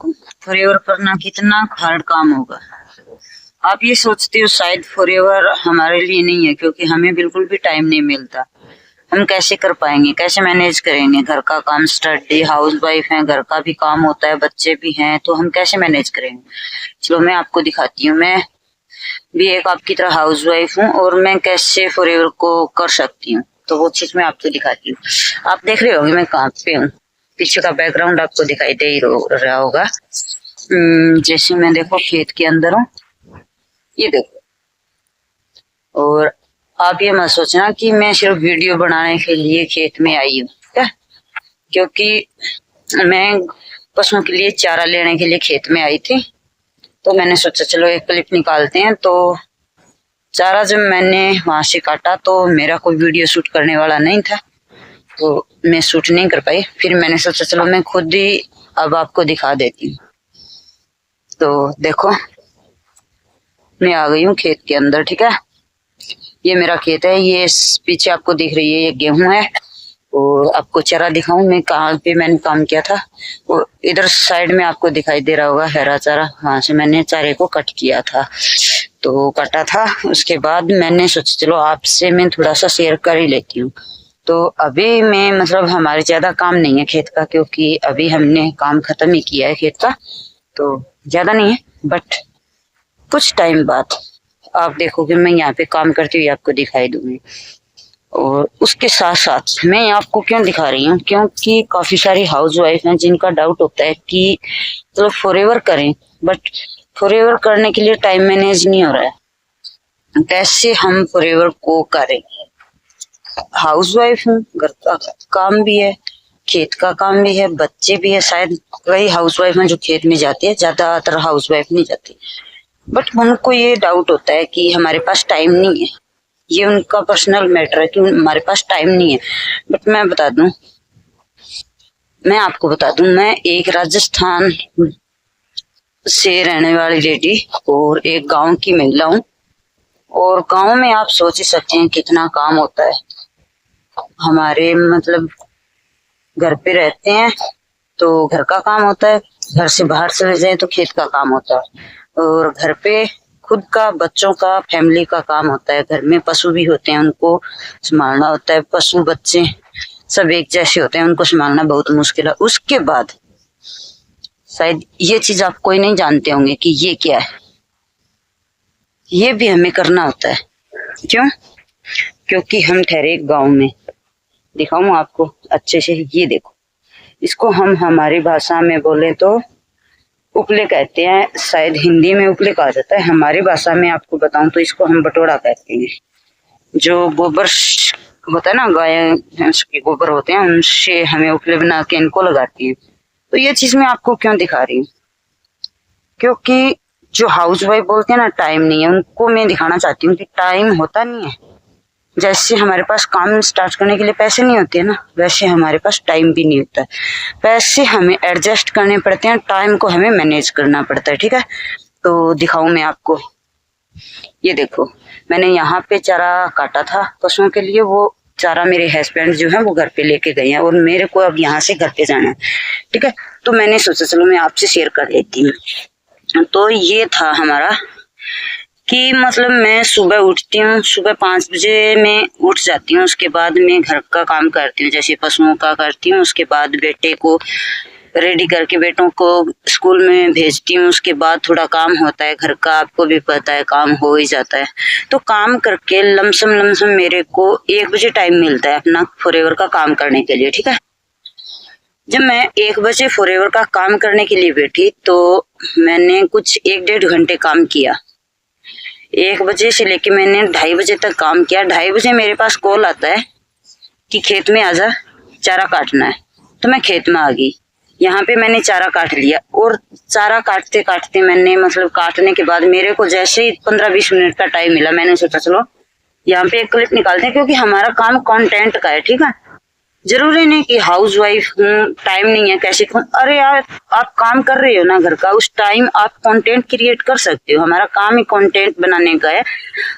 आपको फॉरएवर करना कितना हार्ड काम होगा। आप ये सोचते हो शायद फॉरएवर हमारे लिए नहीं है, क्योंकि हमें बिल्कुल भी टाइम नहीं मिलता। हम कैसे कर पाएंगे, कैसे मैनेज करेंगे? घर का काम, स्टडी, हाउस वाइफ है, घर का भी काम होता है, बच्चे भी हैं, तो हम कैसे मैनेज करेंगे? चलो मैं आपको दिखाती हूँ। मैं भी एक आपकी तरह हाउस वाइफ हूँ और मैं कैसे फॉरएवर को कर सकती हूँ, तो वो चीज मैं आपको दिखाती हूँ। आप देख रहे होंगे मैं कहाँ पे हूँ, पीछे का बैकग्राउंड आपको दिखाई दे ही रहा होगा। जैसे मैं देखो खेत के अंदर हूँ, ये देखो। और आप ये मत सोचना कि मैं सिर्फ वीडियो बनाने के लिए खेत में आई हूँ, क्या? क्योंकि मैं पशुओं के लिए चारा लेने के लिए खेत में आई थी, तो मैंने सोचा चलो एक क्लिप निकालते हैं। तो चारा जब मैंने वहां से काटा तो मेरा कोई वीडियो शूट करने वाला नहीं था, तो मैं शूट नहीं कर पाई। फिर मैंने सोचा चलो मैं खुद ही अब आपको दिखा देती हूँ। तो देखो मैं आ गई हूँ खेत के अंदर, ठीक है। ये मेरा खेत है, ये पीछे आपको दिख रही है ये गेहूं है। और आपको चारा दिखाऊं मैं कहाँ पे मैंने काम किया था, वो इधर साइड में आपको दिखाई दे रहा होगा हरा चारा, वहां से मैंने चारे को कट किया था। तो कटा था, उसके बाद मैंने सोचा चलो आपसे मैं थोड़ा सा शेयर कर ही लेती हूँ। तो अभी मैं मतलब हमारे ज्यादा काम नहीं है खेत का, क्योंकि अभी हमने काम खत्म ही किया है खेत का, तो ज्यादा नहीं है। बट कुछ टाइम बाद आप देखोगे मैं यहाँ पे काम करती हुई आपको दिखाई दूंगी। और उसके साथ साथ मैं आपको क्यों दिखा रही हूँ, क्योंकि काफी सारी हाउस वाइफ हैं जिनका डाउट होता है कि चलो फॉरएवर करें, बट फॉरएवर करने के लिए टाइम मैनेज नहीं हो रहा है। कैसे हम फॉरएवर को करें? हाउस वाइफ हूँ, घर का काम भी है, खेत का काम भी है, बच्चे भी है। शायद कई हाउस वाइफ हैं जो खेत में जाती है, ज्यादातर हाउस वाइफ नहीं जाती, बट उनको ये डाउट होता है कि हमारे पास टाइम नहीं है। ये उनका पर्सनल मैटर है कि हमारे पास टाइम नहीं है। बट मैं आपको बता दूं, मैं एक राजस्थान से रहने वाली लेडी और एक गांव की महिला हूँ। और गांव में आप सोच ही सकते हैं कितना काम होता है। हमारे मतलब घर पे रहते हैं तो घर का काम होता है, घर से बाहर चले जाए तो खेत का काम होता है, और घर पे खुद का, बच्चों का, फैमिली का काम होता है। घर में पशु भी होते हैं, उनको संभालना होता है। पशु बच्चे सब एक जैसे होते हैं, उनको संभालना बहुत मुश्किल है। उसके बाद शायद ये चीज आप कोई नहीं जानते होंगे कि ये क्या है, ये भी हमें करना होता है। क्यों? क्योंकि हम ठहरे गांव में। दिखाऊं आपको अच्छे से, ये देखो, इसको हम हमारी भाषा में बोले तो उपले कहते हैं, शायद हिंदी में उपले कहा जाता है, हमारी भाषा में आपको बताऊं तो इसको हम बटोड़ा कहते हैं। जो गोबर होता है ना, गाय भैंस के गोबर होते हैं, उनसे हमें उपले बना के इनको लगाती हैं। तो ये चीज मैं आपको क्यों दिखा रही हूँ, क्योंकि जो हाउस वाइफ बोलते हैं ना टाइम नहीं है, उनको मैं दिखाना चाहती हूँ कि टाइम होता नहीं है। जैसे हमारे पास काम स्टार्ट करने के लिए पैसे नहीं होते हैं ना, वैसे हमारे पास टाइम भी नहीं होता है। पैसे हमें एडजस्ट करने पड़ते हैं, टाइम को हमें मैनेज करना पड़ता है, ठीक है। तो दिखाऊं मैं आपको, ये देखो मैंने यहाँ पे चारा काटा था पशुओं के लिए। वो चारा मेरे हस्बैंड जो है वो घर पे लेके गए हैं, और मेरे को अब यहाँ से घर पे जाना है, ठीक है। तो मैंने सोचा चलो मैं आपसे शेयर कर लेती हूँ। तो ये था हमारा कि मतलब मैं सुबह उठती हूँ, सुबह 5 बजे मैं उठ जाती हूँ। उसके बाद मैं घर का काम करती हूँ, जैसे पशुओं का करती हूँ। उसके बाद बेटे को रेडी करके बेटों को स्कूल में भेजती हूँ। उसके बाद थोड़ा काम होता है घर का, आपको भी पता है काम हो ही जाता है। तो काम करके लमसम मेरे को 1 बजे टाइम मिलता है अपना फॉरएवर का काम करने के लिए, ठीक है। जब मैं 1 बजे फॉरएवर का काम करने के लिए बैठी तो मैंने कुछ 1-1.5 घंटे काम किया। 1 बजे से लेके मैंने 2:30 बजे तक काम किया। 2:30 बजे मेरे पास कॉल आता है कि खेत में आजा, चारा काटना है। तो मैं खेत में आ गई। यहाँ पे मैंने चारा काट लिया, और चारा काटते काटते मैंने मतलब काटने के बाद मेरे को जैसे ही 15-20 मिनट का टाइम मिला, मैंने सोचा चलो यहाँ पे एक क्लिप निकालते हैं, क्योंकि हमारा काम कंटेंट का है, ठीक है। जरूरी नहीं कि हाउस वाइफ हूँ, टाइम नहीं है, कैसे कहूँ। अरे यार, आप काम कर रहे हो ना घर का, उस टाइम आप कंटेंट क्रिएट कर सकते हो। हमारा काम ही कंटेंट बनाने का है,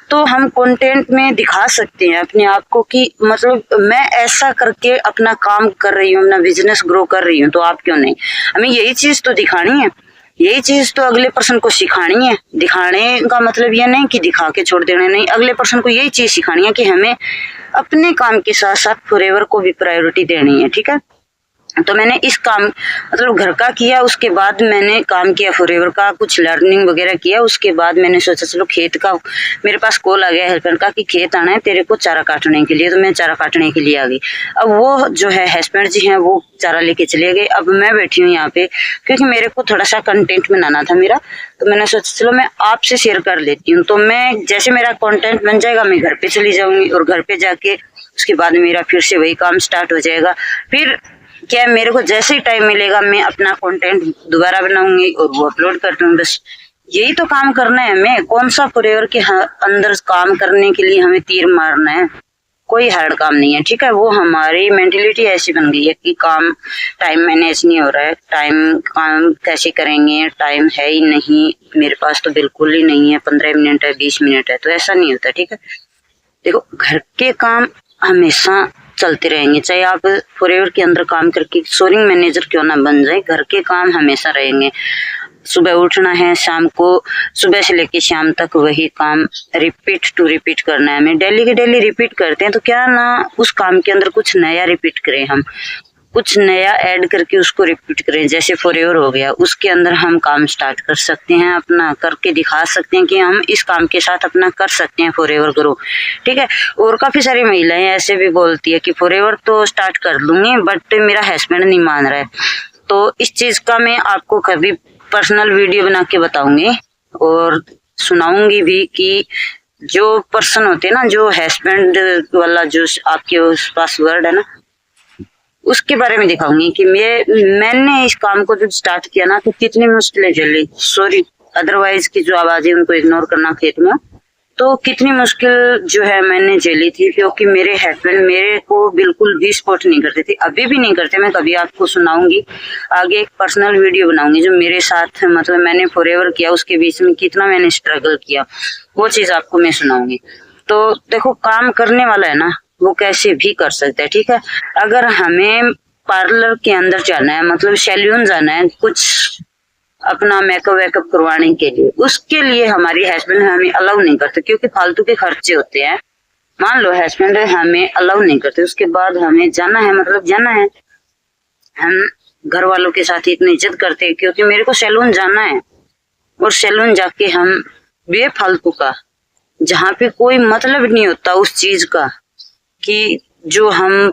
तो हम कंटेंट में दिखा सकते हैं अपने आप को कि मतलब मैं ऐसा करके अपना काम कर रही हूँ, अपना बिजनेस ग्रो कर रही हूँ, तो आप क्यों नहीं। हमें यही चीज तो दिखानी है, यही चीज तो अगले पर्सन को सिखानी है। दिखाने का मतलब ये नहीं कि दिखा के छोड़ देना, नहीं, अगले पर्सन को यही चीज सिखानी है कि हमें अपने काम के साथ साथ फॉरएवर को भी प्रायोरिटी देनी है। ठीक है, तो मैंने इस काम मतलब घर का किया, उसके बाद मैंने काम किया फॉरएवर का, कुछ लर्निंग वगैरह किया। उसके बाद मैंने सोचा चलो खेत का, मेरे पास कॉल आ गया हस्बैंड का कि खेत आना है तेरे को चारा काटने के लिए, तो मैं चारा काटने के लिए आ गई। अब वो जो है हस्बैंड जी हैं, वो चारा लेके चले गए। अब मैं बैठी हूँ यहाँ पे, क्योंकि मेरे को थोड़ा सा कंटेंट बनाना था मेरा, तो मैंने सोचा चलो मैं आपसे शेयर कर लेती हूँ। तो मैं जैसे मेरा कंटेंट बन जाएगा मैं घर पे चली जाऊंगी, और घर पे जाके उसके बाद मेरा फिर से वही काम स्टार्ट हो जाएगा। फिर क्या मेरे को जैसे ही टाइम मिलेगा मैं अपना कंटेंट दोबारा बनाऊंगी और वो अपलोड कर दूंगी। बस यही तो काम करना है हमें। कौन सा फॉरएवर के अंदर काम करने के लिए हमें तीर मारना है, कोई हार्ड काम नहीं है। ठीक है, वो हमारी मेंटेलिटी ऐसी बन गई है कि काम टाइम मैनेज नहीं हो रहा है, टाइम काम कैसे करेंगे, टाइम है ही नहीं मेरे पास, तो बिल्कुल ही नहीं है, 15 मिनट है 20 मिनट है, तो ऐसा नहीं होता। ठीक है, देखो घर के काम हमेशा चलते रहेंगे, चाहे आप फॉरएवर के अंदर काम करके सोरिंग मैनेजर क्यों ना बन जाए, घर के काम हमेशा रहेंगे। सुबह उठना है, शाम को सुबह से लेके शाम तक वही काम रिपीट टू रिपीट करना है हमें। डेली के डेली रिपीट करते हैं, तो क्या ना उस काम के अंदर कुछ नया रिपीट करें, हम कुछ नया ऐड करके उसको रिपीट करें। जैसे फॉरएवर हो गया, उसके अंदर हम काम स्टार्ट कर सकते हैं, अपना करके दिखा सकते हैं कि हम इस काम के साथ अपना कर सकते हैं फॉरएवर ग्रो। ठीक है, और काफी सारी महिलाएं ऐसे भी बोलती है कि फॉरएवर तो स्टार्ट कर लूंगी बट मेरा हस्बैंड नहीं मान रहा है। तो इस चीज का मैं आपको कभी पर्सनल वीडियो बना के बताऊंगी और सुनाऊंगी भी कि जो पर्सन होते हैं ना, जो हस्बैंड वाला जो आपके उस पास वर्ड है ना, उसके बारे में दिखाऊंगी कि मैंने इस काम को जब स्टार्ट किया ना तो कितनी मुश्किलें झेली। सॉरी, अदरवाइज की जो आवाज है उनको इग्नोर करना खेत में, तो कितनी मुश्किल जो है मैंने झेली थी, क्योंकि मेरे हस्बैंड मेरे को बिल्कुल भी सपोर्ट नहीं करते थे, अभी भी नहीं करते। मैं कभी आपको सुनाऊंगी, आगे एक पर्सनल वीडियो बनाऊंगी जो मेरे साथ मतलब मैंने फॉरएवर किया, उसके बीच में कितना मैंने स्ट्रगल किया, वो चीज आपको मैं सुनाऊंगी। तो देखो, काम करने वाला है ना वो कैसे भी कर सकता है। ठीक है, अगर हमें पार्लर के अंदर जाना है, मतलब सैलून जाना है, कुछ अपना मेकअप वेकअप करवाने के लिए, उसके लिए हमारी हस्बैंड हमें अलाउ नहीं करते, क्योंकि फालतू के खर्चे होते हैं। मान लो हस्बैंड हमें अलाउ नहीं करते, उसके बाद हमें जाना है, मतलब जाना है। हम घर वालों के साथ इतनी इज्जत करते हैं क्योंकि मेरे को सैलून जाना है, और सैलून जाके हम बेफालतू का, जहाँ पे कोई मतलब नहीं होता उस चीज का, कि जो हम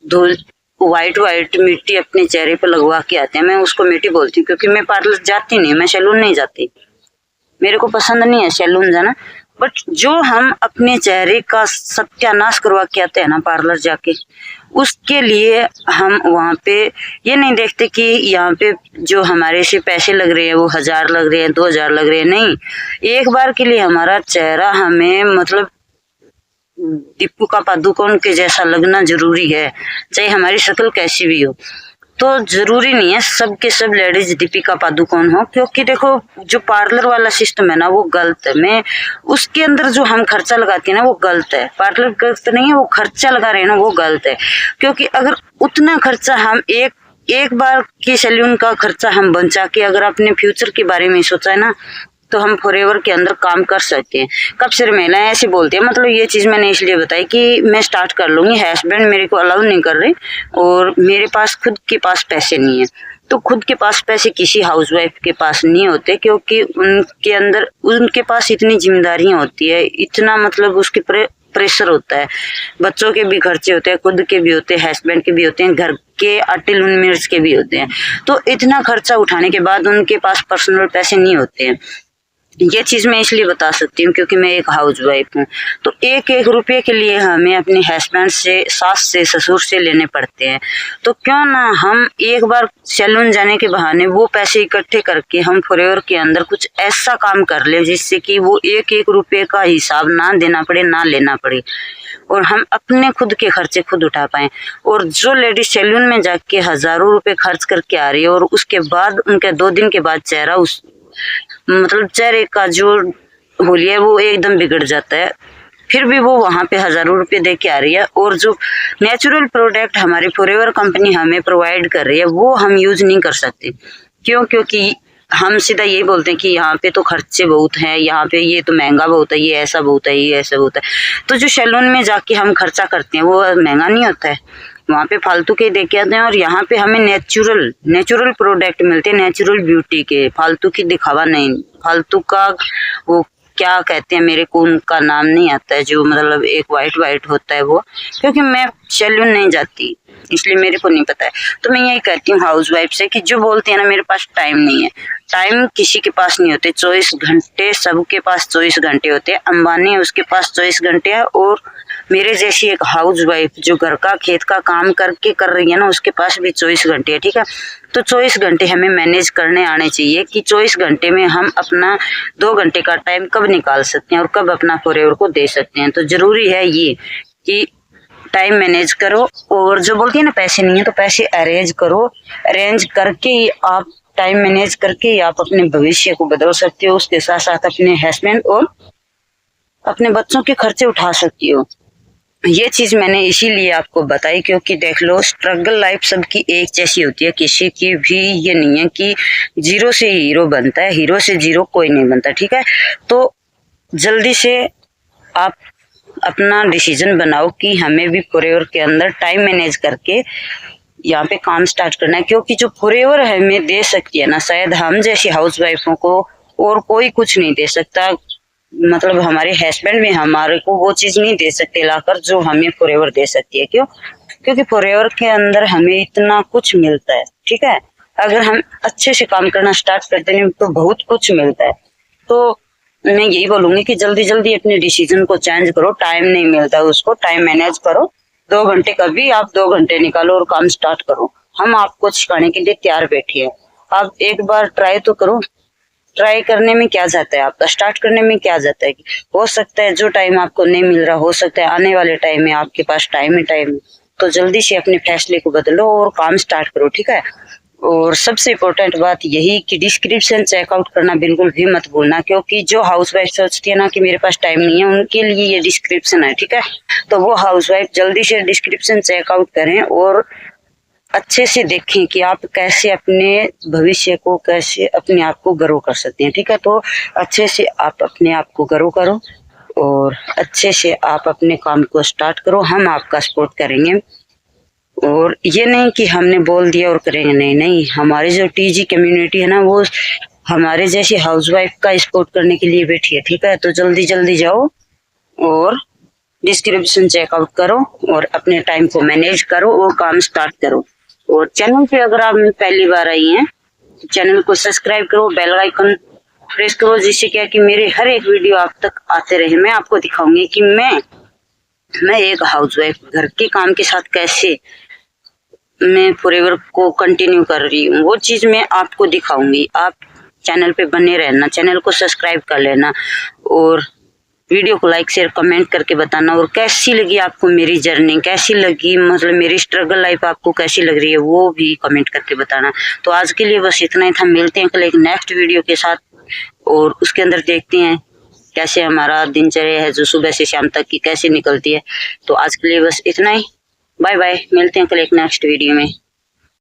धूल वाइट मिट्टी अपने चेहरे पे लगवा के आते हैं, मैं उसको मिट्टी बोलती हूँ, क्योंकि मैं पार्लर जाती नहीं, मैं सैलून नहीं जाती, मेरे को पसंद नहीं है सैलून जाना। बट जो हम अपने चेहरे का सत्यानाश करवा के आते हैं ना पार्लर जाके, उसके लिए हम वहाँ पे ये नहीं देखते कि यहाँ पे जो हमारे से पैसे लग रहे हैं वो 1000 लग रहे हैं, 2000 लग रहे हैं, नहीं, एक बार के लिए हमारा चेहरा हमें मतलब दीपिका पादुकोण के जैसा लगना जरूरी है, चाहे हमारी शक्ल कैसी भी हो। तो जरूरी नहीं है सब के सब लेडीज दीपिका पादुकोण हो, क्योंकि देखो जो पार्लर वाला सिस्टम है ना वो गलत है। मैं उसके अंदर जो हम खर्चा लगाते हैं ना वो गलत है, पार्लर गलत नहीं है, वो खर्चा लगा रहे हैं ना वो गलत है। क्योंकि अगर उतना खर्चा हम एक बार के सैलून का खर्चा हम बचा के अगर अपने फ्यूचर के बारे में सोचा है ना, तो हम फॉरएवर के अंदर काम कर सकते हैं। कब से महिलाएं ऐसी बोलती है, मतलब ये चीज मैंने इसलिए बताई कि मैं स्टार्ट कर लूंगी, हस्बैंड मेरे को अलाउ नहीं कर रहे और मेरे पास खुद के पास पैसे नहीं है। तो खुद के पास पैसे किसी हाउसवाइफ के पास नहीं होते, क्योंकि उनके पास इतनी जिम्मेदारियां होती है, इतना मतलब उसके प्रेशर होता है, बच्चों के भी खर्चे होते हैं, खुद के भी होते हैं, हस्बैंड के भी होते हैं, घर के आटे लून मिर्च के भी होते हैं। तो इतना खर्चा उठाने के बाद उनके पास पर्सनल पैसे नहीं होते हैं। ये चीज मैं इसलिए बता सकती हूँ क्योंकि मैं एक हाउस वाइफ हूँ। तो एक एक रुपये के लिए हमें अपने हस्बैंड से, सास से, ससुर से लेने पड़ते हैं। तो क्यों ना हम एक बार सैलून जाने के बहाने वो पैसे इकट्ठे करके हम फॉरएवर के अंदर कुछ ऐसा काम कर ले जिससे कि वो एक एक रुपये का हिसाब ना देना पड़े, ना लेना पड़े, और हम अपने खुद के खर्चे खुद उठा पाए। और जो लेडीज सैलून में जाके हजारों रुपए खर्च करके आ रही है और उसके बाद उनके 2 दिन के बाद चेहरा मतलब चेहरे का जो होलिया है वो एकदम बिगड़ जाता है, फिर भी वो वहां पे हजारों रुपए दे के आ रही है। और जो नेचुरल प्रोडक्ट हमारी फॉरएवर कंपनी हमें प्रोवाइड कर रही है वो हम यूज नहीं कर सकते। क्यों? क्योंकि हम सीधा यही बोलते हैं कि यहाँ पे तो खर्चे बहुत हैं, यहाँ पे ये तो महंगा बहुत है, ये ऐसा बहुत है, ये ऐसा बहुत है। तो जो सैलून में जाके हम खर्चा करते हैं वो महंगा नहीं होता है, वहाँ पे फालतू के दे के आते हैं। और यहाँ पे हमें नेचुरल प्रोडक्ट मिलते हैं, नेचुरल ब्यूटी के, फालतू की दिखावा नहीं, फालतू का वो क्या कहते हैं, मेरे को उनका नाम नहीं आता है, जो मतलब एक वाइट होता है वो, क्योंकि मैं सैलून नहीं जाती इसलिए मेरे को नहीं पता है। तो मैं यही कहती हूँ हाउस वाइफ से कि जो बोलते हैं ना मेरे पास टाइम नहीं है, टाइम किसी के पास नहीं होते, 24 घंटे सबके पास 24 घंटे होते हैं। अंबानी है उसके पास 24 घंटे है, और मेरे जैसी एक हाउस वाइफ जो घर का खेत का काम करके कर रही है ना उसके पास भी 24 घंटे है, ठीक है। तो 24 घंटे हमें मैनेज करने आने चाहिए कि 24 घंटे में हम अपना 2 घंटे का टाइम कब निकाल सकते हैं और कब अपना फॉरएवर को दे सकते हैं। तो जरूरी है ये कि टाइम मैनेज करो, और जो बोलती है ना पैसे नहीं है तो पैसे अरेंज करो, अरेंज करके ही आप टाइम मैनेज करके ही आप अपने भविष्य को बदल सकते हो, उसके साथ साथ अपने हस्बैंड और अपने बच्चों के खर्चे उठा सकती हो। ये चीज मैंने इसीलिए आपको बताई क्योंकि देख लो स्ट्रगल लाइफ सबकी एक जैसी होती है, किसी की भी ये नहीं है कि जीरो से हीरो बनता है, हीरो से जीरो कोई नहीं बनता, ठीक है। तो जल्दी से आप अपना डिसीजन बनाओ कि हमें भी फॉरएवर के अंदर टाइम मैनेज करके यहाँ पे काम स्टार्ट करना है, क्योंकि जो फॉरएवर हमें दे सकती है ना शायद हम जैसी हाउस वाइफों को और कोई कुछ नहीं दे सकता। मतलब हमारे हस्बैंड भी हमारे को वो चीज नहीं दे सकते लाकर जो हमें फॉरएवर दे सकती है। क्यों? क्योंकि फॉरएवर के अंदर हमें इतना कुछ मिलता है, ठीक है। अगर हम अच्छे से काम करना स्टार्ट करते हैं तो बहुत कुछ मिलता है। तो मैं यही बोलूंगी कि जल्दी जल्दी अपने डिसीजन को चेंज करो, टाइम नहीं मिलता उसको, टाइम मैनेज करो। 2 घंटे कभी आप 2 घंटे निकालो और काम स्टार्ट करो। हम आपको सिखाने के लिए तैयार बैठे हैं, आप एक बार ट्राई तो करो। ट्राई करने में क्या जाता है आपका, स्टार्ट करने में क्या जाता है। हो सकता है जो टाइम आपको नहीं मिल रहा, हो सकता है आने वाले टाइम में आपके पास टाइम है। तो जल्दी से अपने फैसले को बदलो और काम स्टार्ट करो, ठीक है। और सबसे इम्पोर्टेंट बात यही कि डिस्क्रिप्शन चेकआउट करना बिल्कुल भी मत भूलना, क्योंकि जो हाउस वाइफ सोचती है ना कि मेरे पास टाइम नहीं है, उनके लिए ये डिस्क्रिप्शन है, ठीक है। तो वो हाउस वाइफ जल्दी से डिस्क्रिप्शन चेकआउट करें और अच्छे से देखें कि आप कैसे अपने भविष्य को, कैसे अपने आप को ग्रो कर सकते हैं, ठीक है। तो अच्छे से आप अपने आप को ग्रो करो और अच्छे से आप अपने काम को स्टार्ट करो, हम आपका सपोर्ट करेंगे। और ये नहीं कि हमने बोल दिया और करेंगे, नहीं नहीं, हमारी जो टीजी कम्युनिटी है ना वो हमारे जैसी हाउसवाइफ का सपोर्ट करने के लिए बैठी है, ठीक है। तो जल्दी जल्दी जाओ और डिस्क्रिप्शन चेकआउट करो और अपने टाइम को मैनेज करो और काम स्टार्ट करो। और चैनल पे अगर आप पहली बार आई हैं तो चैनल को सब्सक्राइब करो, बेल आइकन प्रेस करो, जिससे क्या कि मेरे हर एक वीडियो आप तक आते रहे। मैं आपको दिखाऊंगी कि मैं एक हाउसवाइफ घर के काम के साथ कैसे मैं फॉरएवर को कंटिन्यू कर रही हूँ, वो चीज मैं आपको दिखाऊंगी। आप चैनल पे बने रहना, चैनल को सब्सक्राइब कर लेना और वीडियो को लाइक शेयर कमेंट करके बताना। और कैसी लगी आपको मेरी जर्नी, कैसी लगी, मतलब मेरी स्ट्रगल लाइफ आपको कैसी लग रही है वो भी कमेंट करके बताना। तो आज के लिए बस इतना ही था, मिलते हैं कल एक नेक्स्ट वीडियो के साथ और उसके अंदर देखते हैं कैसे हमारा दिनचर्या है जो सुबह से शाम तक की कैसे निकलती है। तो आज के लिए बस इतना ही, बाय बाय, मिलते हैं कल एक नेक्स्ट वीडियो में।